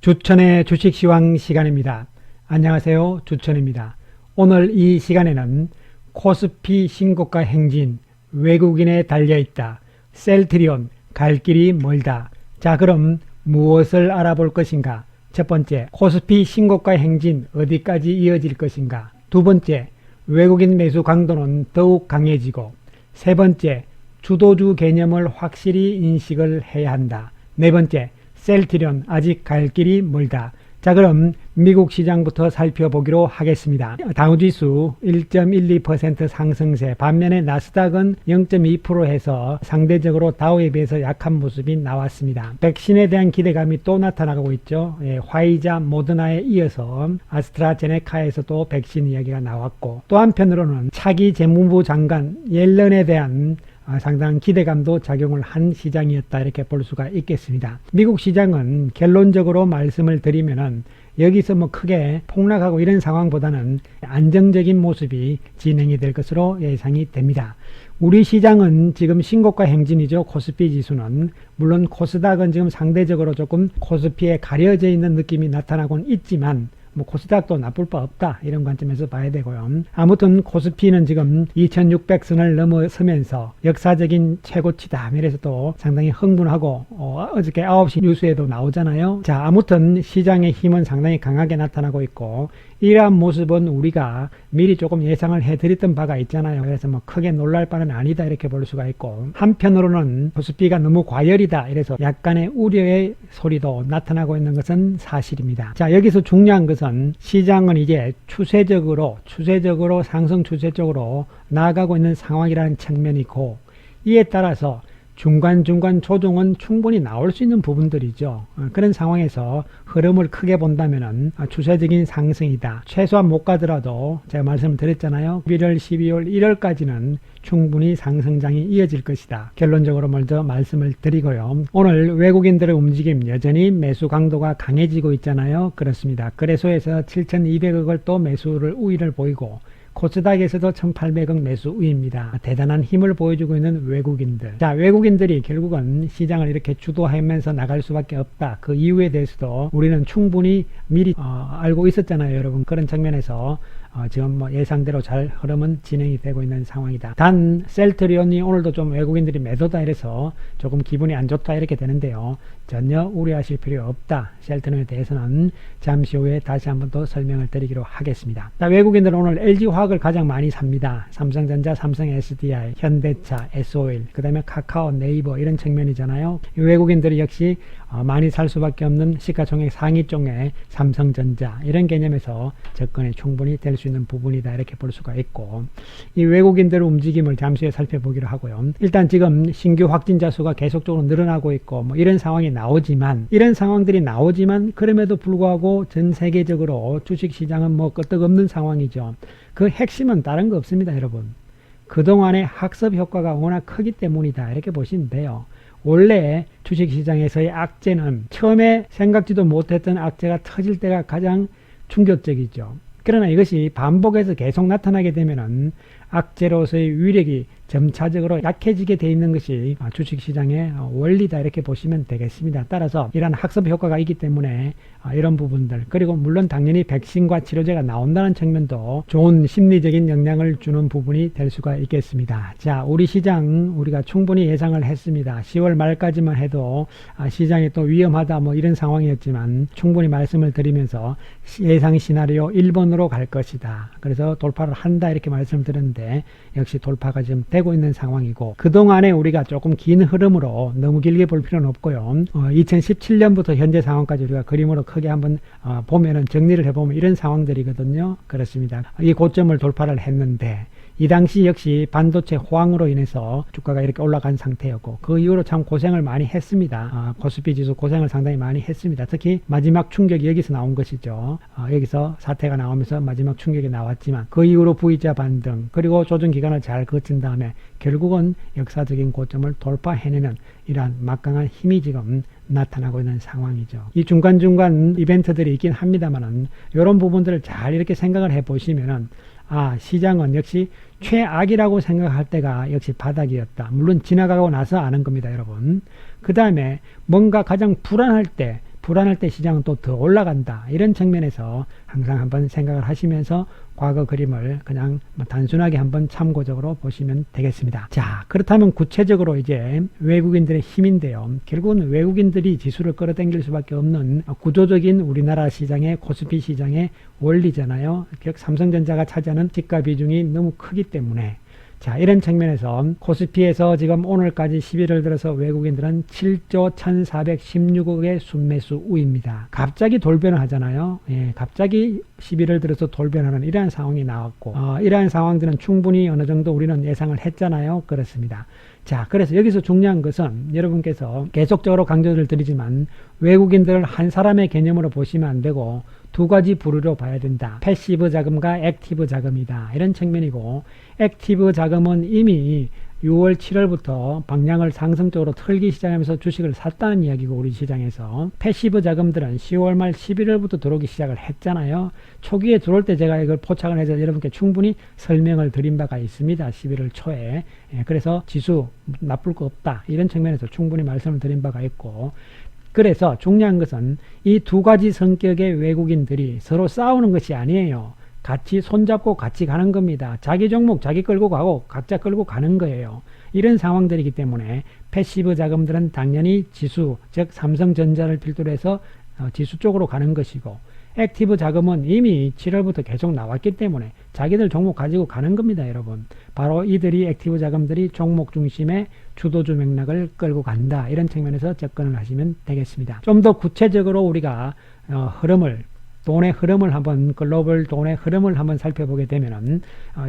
주천의 주식시황 시간입니다. 안녕하세요. 주천입니다. 오늘 이 시간에는 코스피 신고가 행진, 외국인에 달려있다, 셀트리온, 갈 길이 멀다. 자, 그럼 무엇을 알아볼 것인가? 첫 번째, 코스피 신고가 행진 어디까지 이어질 것인가? 두 번째, 외국인 매수 강도는 더욱 강해지고, 세 번째, 주도주 개념을 확실히 인식을 해야 한다. 네 번째, 셀트리온 아직 갈 길이 멀다. 자, 그럼 미국 시장부터 살펴보기로 하겠습니다. 다우지수 1.12% 상승세, 반면에 나스닥은 0.2% 해서 상대적으로 다우에 비해서 약한 모습이 나왔습니다. 백신에 대한 기대감이 또 나타나고 있죠. 화이자, 모더나에 이어서 아스트라제네카에서도 백신 이야기가 나왔고, 또 한편으로는 차기 재무부 장관 옐런에 대한 상당한 기대감도 작용을 한 시장이었다, 이렇게 볼 수가 있겠습니다. 미국 시장은 결론적으로 말씀을 드리면은 여기서 뭐 크게 폭락하고 이런 상황보다는 안정적인 모습이 진행이 될 것으로 예상이 됩니다. 우리 시장은 지금 신고가 행진이죠. 코스피 지수는. 물론 코스닥은 지금 상대적으로 조금 코스피에 가려져 있는 느낌이 나타나고는 있지만 뭐 코스닥도 나쁠 바 없다, 이런 관점에서 봐야 되고요. 아무튼 코스피는 지금 2600선을 넘어서면서 역사적인 최고치다, 이래서 또 상당히 흥분하고 어저께 9시 뉴스에도 나오잖아요. 자, 아무튼 시장의 힘은 상당히 강하게 나타나고 있고, 이러한 모습은 우리가 미리 조금 예상을 해드렸던 바가 있잖아요. 그래서 뭐 크게 놀랄 바는 아니다, 이렇게 볼 수가 있고, 한편으로는 코스피가 너무 과열이다, 이래서 약간의 우려의 소리도 나타나고 있는 것은 사실입니다. 자, 여기서 중요한 것은 시장은 이제 추세적으로 상승 추세 쪽으로 나아가고 있는 상황이라는 측면이고, 이에 따라서 중간중간 조정은 충분히 나올 수 있는 부분들이죠. 그런 상황에서 흐름을 크게 본다면은 추세적인 상승이다. 최소한 못 가더라도 제가 말씀을 드렸잖아요. 11월, 12월, 1월까지는 충분히 상승장이 이어질 것이다. 결론적으로 먼저 말씀을 드리고요. 오늘 외국인들의 움직임 여전히 매수 강도가 강해지고 있잖아요. 그렇습니다. 거래소에서 7,200억을 또 매수를 우위를 보이고, 코스닥에서도 1800억 매수 우위입니다. 대단한 힘을 보여주고 있는 외국인들. 자, 외국인들이 결국은 시장을 이렇게 주도하면서 나갈 수밖에 없다. 그 이유에 대해서도 우리는 충분히 미리 알고 있었잖아요, 여러분. 그런 측면에서 지금 뭐 예상대로 잘 흐름은 진행이 되고 있는 상황이다. 단 셀트리온이 오늘도 좀 외국인들이 매도다 이래서 조금 기분이 안 좋다, 이렇게 되는데요. 전혀 우려하실 필요 없다. 셀트리온에 대해서는 잠시 후에 다시 한번 또 설명을 드리기로 하겠습니다. 자, 외국인들은 오늘 LG화학을 가장 많이 삽니다. 삼성전자, 삼성 SDI, 현대차, SO일, 그 다음에 카카오, 네이버, 이런 측면이잖아요. 외국인들이 역시 많이 살 수밖에 없는 시가총액 상위 쪽에 삼성전자, 이런 개념에서 접근이 충분히 될 수 있는 부분이다, 이렇게 볼 수가 있고, 이 외국인들의 움직임을 잠시 후에 살펴보기로 하고요. 일단 지금 신규 확진자 수가 계속적으로 늘어나고 있고 뭐 이런 상황이 나오지만, 이런 상황들이 나오지만 그럼에도 불구하고 전 세계적으로 주식시장은 뭐 끄떡없는 상황이죠. 그 핵심은 다른 거 없습니다, 여러분. 그동안의 학습 효과가 워낙 크기 때문이다, 이렇게 보시면 돼요. 원래 주식시장에서의 악재는 처음에 생각지도 못했던 악재가 터질 때가 가장 충격적이죠. 그러나 이것이 반복해서 계속 나타나게 되면은 악재로서의 위력이 점차적으로 약해지게 돼 있는 것이 주식시장의 원리다, 이렇게 보시면 되겠습니다. 따라서 이러한 학습 효과가 있기 때문에 이런 부분들, 그리고 물론 당연히 백신과 치료제가 나온다는 측면도 좋은 심리적인 영향을 주는 부분이 될 수가 있겠습니다. 자, 우리 시장 우리가 충분히 예상을 했습니다. 10월 말까지만 해도 시장이 또 위험하다, 뭐 이런 상황이었지만 충분히 말씀을 드리면서 예상 시나리오 1번으로 갈 것이다. 그래서 돌파를 한다, 이렇게 말씀드렸는데 역시 돌파가 지금 되고 있는 상황이고, 그동안에 우리가 조금 긴 흐름으로 너무 길게 볼 필요는 없고요. 2017년부터 현재 상황까지 우리가 그림으로 크게 한번 보면은, 정리를 해보면 이런 상황들이거든요. 그렇습니다. 이 고점을 돌파를 했는데 이 당시 역시 반도체 호황으로 인해서 주가가 이렇게 올라간 상태였고, 그 이후로 참 고생을 많이 했습니다. 코스피 지수 고생을 상당히 많이 했습니다. 특히 마지막 충격이 여기서 나온 것이죠. 여기서 사태가 나오면서 마지막 충격이 나왔지만 그 이후로 V자 반등, 그리고 조정 기간을 잘 거친 다음에 결국은 역사적인 고점을 돌파해내는 이러한 막강한 힘이 지금 나타나고 있는 상황이죠. 이 중간중간 이벤트들이 있긴 합니다만은 이런 부분들을 잘 이렇게 생각을 해 보시면은, 시장은 역시 최악이라고 생각할 때가 역시 바닥이었다. 물론 지나가고 나서 아는 겁니다, 여러분. 그 다음에 뭔가 가장 불안할 때 불안할 때 시장은 또 더 올라간다. 이런 측면에서 항상 한번 생각을 하시면서 과거 그림을 그냥 단순하게 한번 참고적으로 보시면 되겠습니다. 자, 그렇다면 구체적으로 이제 외국인들의 힘인데요. 결국은 외국인들이 지수를 끌어당길 수밖에 없는 구조적인 우리나라 시장의 코스피 시장의 원리잖아요. 삼성전자가 차지하는 시가 비중이 너무 크기 때문에 자, 이런 측면에서 코스피에서 지금 오늘까지 11월 들어서 외국인들은 7조 1416억의 순매수 우입니다. 갑자기 돌변을 하잖아요. 예, 갑자기 11월 들어서 돌변하는 이러한 상황이 나왔고 이러한 상황들은 충분히 어느 정도 우리는 예상을 했잖아요. 그렇습니다. 자, 그래서 여기서 중요한 것은 여러분께서 계속적으로 강조를 드리지만 외국인들을 한 사람의 개념으로 보시면 안 되고 두 가지 부류로 봐야 된다. 패시브 자금과 액티브 자금이다. 이런 측면이고 액티브 자금은 이미 6월, 7월부터 방향을 상승적으로 틀기 시작하면서 주식을 샀다는 이야기고 우리 시장에서 패시브 자금들은 10월 말 11월부터 들어오기 시작을 했잖아요. 초기에 들어올 때 제가 이걸 포착을 해서 여러분께 충분히 설명을 드린 바가 있습니다. 11월 초에. 예, 그래서 지수 나쁠 거 없다. 이런 측면에서 충분히 말씀을 드린 바가 있고 그래서 중요한 것은 이 두 가지 성격의 외국인들이 서로 싸우는 것이 아니에요. 같이 손잡고 같이 가는 겁니다. 자기 종목 자기 끌고 가고 각자 끌고 가는 거예요. 이런 상황들이기 때문에 패시브 자금들은 당연히 지수, 즉 삼성전자를 필두로 해서 지수 쪽으로 가는 것이고 액티브 자금은 이미 7월부터 계속 나왔기 때문에 자기들 종목 가지고 가는 겁니다, 여러분. 바로 이들이 액티브 자금들이 종목 중심의 주도주 맥락을 끌고 간다. 이런 측면에서 접근을 하시면 되겠습니다. 좀 더 구체적으로 우리가 돈의 흐름을 한번 글로벌 돈의 흐름을 한번 살펴보게 되면은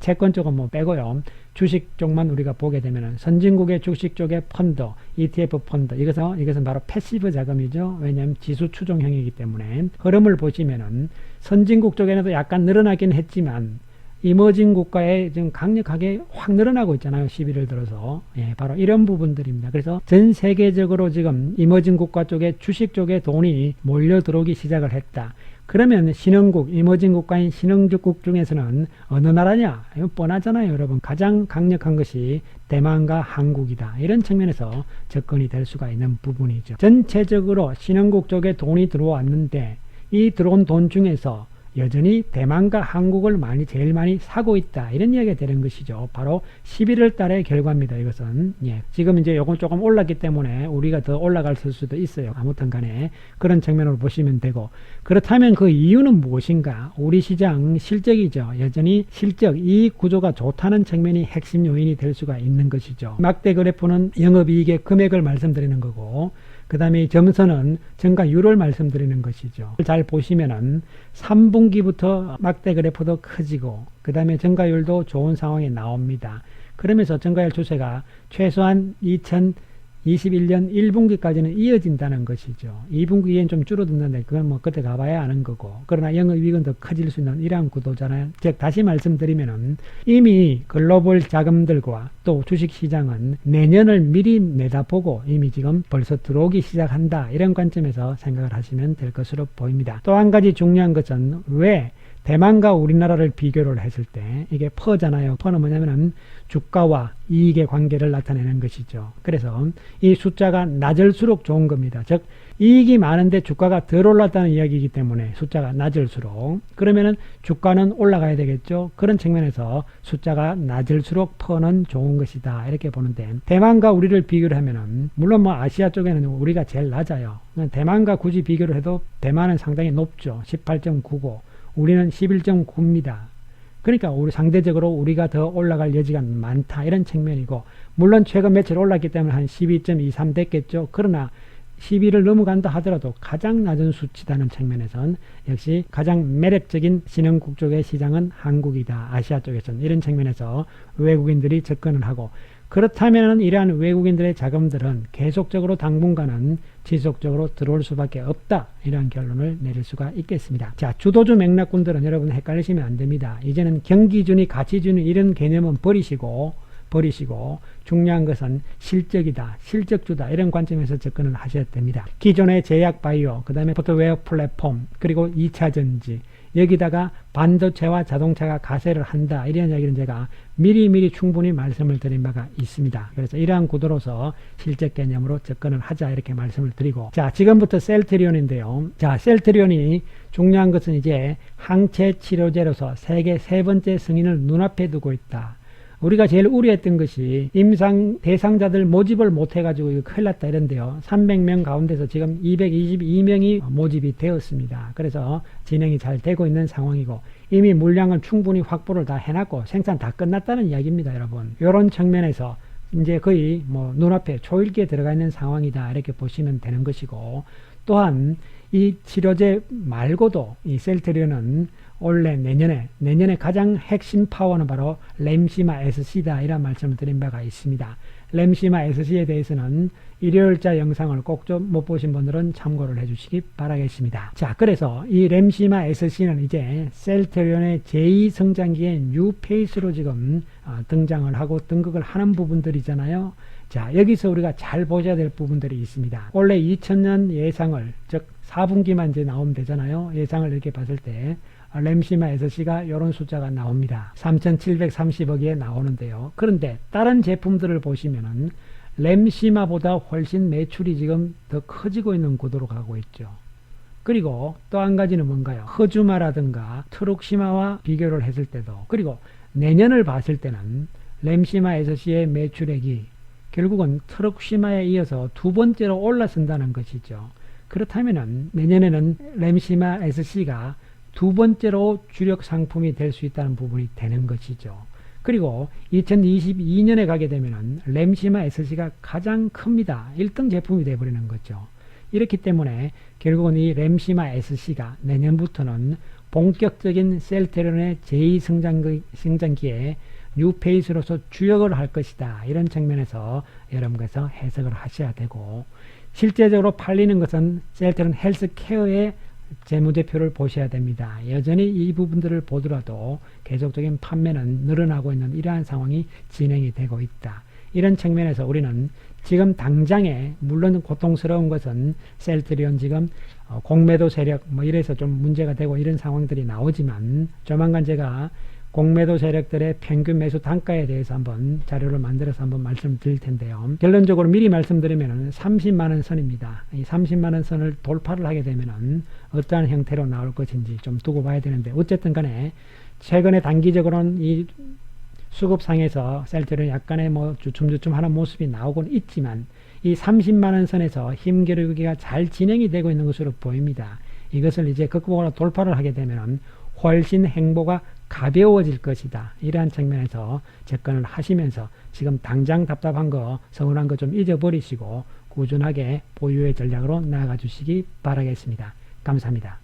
채권 쪽은 뭐 빼고요. 주식 쪽만 우리가 보게 되면은 선진국의 주식 쪽의 펀드, ETF 펀드 이것은 바로 패시브 자금이죠. 왜냐하면 지수 추종형이기 때문에 흐름을 보시면은 선진국 쪽에는 약간 늘어나긴 했지만 이머징 국가에 지금 강력하게 확 늘어나고 있잖아요. 11월 들어서. 예, 바로 이런 부분들입니다. 그래서 전 세계적으로 지금 이머징 국가 쪽에 주식 쪽에 돈이 몰려 들어오기 시작을 했다. 그러면 신흥국, 이머징 국가인 신흥국 중에서는 어느 나라냐? 이거 뻔하잖아요, 여러분. 가장 강력한 것이 대만과 한국이다. 이런 측면에서 접근이 될 수가 있는 부분이죠. 전체적으로 신흥국 쪽에 돈이 들어왔는데 이 들어온 돈 중에서 여전히 대만과 한국을 제일 많이 사고 있다. 이런 이야기가 되는 것이죠. 바로 11월 달의 결과입니다. 이것은. 예. 지금 이제 요건 조금 올랐기 때문에 우리가 더 올라갈 수도 있어요. 아무튼 간에 그런 측면으로 보시면 되고. 그렇다면 그 이유는 무엇인가? 우리 시장 실적이죠. 여전히 실적, 이익 구조가 좋다는 측면이 핵심 요인이 될 수가 있는 것이죠. 막대 그래프는 영업이익의 금액을 말씀드리는 거고 그 다음에 점선은 정가율을 말씀드리는 것이죠. 잘 보시면은 3분기부터 막대 그래프도 커지고 그 다음에 정가율도 좋은 상황이 나옵니다. 그러면서 정가율 추세가 최소한 2021년 1분기까지는 이어진다는 것이죠. 2분기엔 좀 줄어든다는데 그건 뭐 그때 가봐야 아는 거고 그러나 영업이익은 더 커질 수 있는 이러한 구도잖아요. 즉 다시 말씀드리면은 이미 글로벌 자금들과 또 주식시장은 내년을 미리 내다보고 이미 지금 벌써 들어오기 시작한다. 이런 관점에서 생각을 하시면 될 것으로 보입니다. 또 한 가지 중요한 것은 왜 대만과 우리나라를 비교를 했을 때 이게 퍼잖아요. 퍼는 뭐냐면은 주가와 이익의 관계를 나타내는 것이죠. 그래서 이 숫자가 낮을수록 좋은 겁니다. 즉 이익이 많은데 주가가 덜 올랐다는 이야기이기 때문에 숫자가 낮을수록 그러면은 주가는 올라가야 되겠죠. 그런 측면에서 숫자가 낮을수록 퍼는 좋은 것이다. 이렇게 보는데 대만과 우리를 비교를 하면은 물론 뭐 아시아 쪽에는 우리가 제일 낮아요. 대만과 굳이 비교를 해도 대만은 상당히 높죠. 18.99 우리는 11.9입니다. 그러니까 우리 상대적으로 우리가 더 올라갈 여지가 많다. 이런 측면이고 물론 최근 며칠 올랐기 때문에 한 12.23 됐겠죠. 그러나 12를 넘어간다 하더라도 가장 낮은 수치다는 측면에선 역시 가장 매력적인 신흥국 쪽의 시장은 한국이다. 아시아 쪽에서는 이런 측면에서 외국인들이 접근을 하고 그렇다면 이러한 외국인들의 자금들은 계속적으로 당분간은 지속적으로 들어올 수밖에 없다. 이런 결론을 내릴 수가 있겠습니다. 자, 주도주 맥락군들은 여러분 헷갈리시면 안 됩니다. 이제는 경기준위, 가치준위 이런 개념은 버리시고 중요한 것은 실적이다, 실적주다 이런 관점에서 접근을 하셔야 됩니다. 기존의 제약 바이오, 그 다음에 소프트웨어 플랫폼, 그리고 2차전지 여기다가 반도체와 자동차가 가세를 한다. 이런 이야기는 제가 미리미리 충분히 말씀을 드린 바가 있습니다. 그래서 이러한 구도로서 실제 개념으로 접근을 하자 이렇게 말씀을 드리고, 자, 지금부터 셀트리온인데요. 자, 셀트리온이 중요한 것은 이제 항체 치료제로서 세계 세 번째 승인을 눈앞에 두고 있다. 우리가 제일 우려했던 것이 임상 대상자들 모집을 못해가지고 이거 큰일 났다 이런데요. 300명 가운데서 지금 222명이 모집이 되었습니다. 그래서 진행이 잘 되고 있는 상황이고, 이미 물량을 충분히 확보를 다 해놨고 생산 다 끝났다는 이야기입니다, 여러분. 이런 측면에서 이제 거의 뭐 눈앞에 초읽기에 들어가 있는 상황이다 이렇게 보시면 되는 것이고, 또한 이 치료제 말고도 이 셀트리온은 올해 내년에 가장 핵심 파워는 바로 램시마 SC다 이런 말씀을 드린 바가 있습니다. 램시마 SC에 대해서는 일요일자 영상을 꼭 좀 못 보신 분들은 참고를 해주시기 바라겠습니다. 자, 그래서 이 램시마 SC는 이제 셀트리온의 제2성장기의 뉴페이스로 지금 등장을 하고 등극을 하는 부분들이잖아요. 자, 여기서 우리가 잘 보셔야 될 부분들이 있습니다. 원래 2000년 예상을, 즉 4분기만 이제 나오면 되잖아요. 예상을 이렇게 봤을 때 램시마 SC가 이런 숫자가 나옵니다. 3,730억에 나오는데요. 그런데 다른 제품들을 보시면은 램시마보다 훨씬 매출이 지금 더 커지고 있는 구도로 가고 있죠. 그리고 또 한 가지는 뭔가요? 허주마라든가 트룩시마와 비교를 했을 때도, 그리고 내년을 봤을 때는 램시마 SC의 매출액이 결국은 트룩시마에 이어서 두 번째로 올라선다는 것이죠. 그렇다면은 내년에는 램시마 SC가 두 번째로 주력 상품이 될 수 있다는 부분이 되는 것이죠. 그리고 2022년에 가게 되면은 램시마 SC가 가장 큽니다. 1등 제품이 되어버리는 거죠. 이렇기 때문에 결국은 이 램시마 SC가 내년부터는 본격적인 셀트리온의 제2성장기에 뉴페이스로서 주역을 할 것이다. 이런 측면에서 여러분께서 해석을 하셔야 되고, 실제적으로 팔리는 것은 셀트리온 헬스케어의 재무제표를 보셔야 됩니다. 여전히 이 부분들을 보더라도 계속적인 판매는 늘어나고 있는 이러한 상황이 진행이 되고 있다. 이런 측면에서 우리는 지금 당장에, 물론 고통스러운 것은 셀트리온 지금 공매도 세력 뭐 이래서 좀 문제가 되고 이런 상황들이 나오지만, 조만간 제가 공매도 세력들의 평균 매수 단가에 대해서 한번 자료를 만들어서 한번 말씀드릴 텐데요. 결론적으로 미리 말씀드리면 30만원 선입니다. 이 30만원 선을 돌파를 하게 되면 어떠한 형태로 나올 것인지 좀 두고 봐야 되는데, 어쨌든 간에 최근에 단기적으로는 이 수급상에서 셀트리온이 약간의 뭐 주춤주춤 하는 모습이 나오곤 있지만, 이 30만원 선에서 힘겨루기가 잘 진행이 되고 있는 것으로 보입니다. 이것을 이제 극복으로 돌파를 하게 되면 훨씬 행보가 가벼워질 것이다. 이러한 측면에서 접근을 하시면서 지금 당장 답답한 거, 서운한 거 좀 잊어버리시고 꾸준하게 보유의 전략으로 나아가 주시기 바라겠습니다. 감사합니다.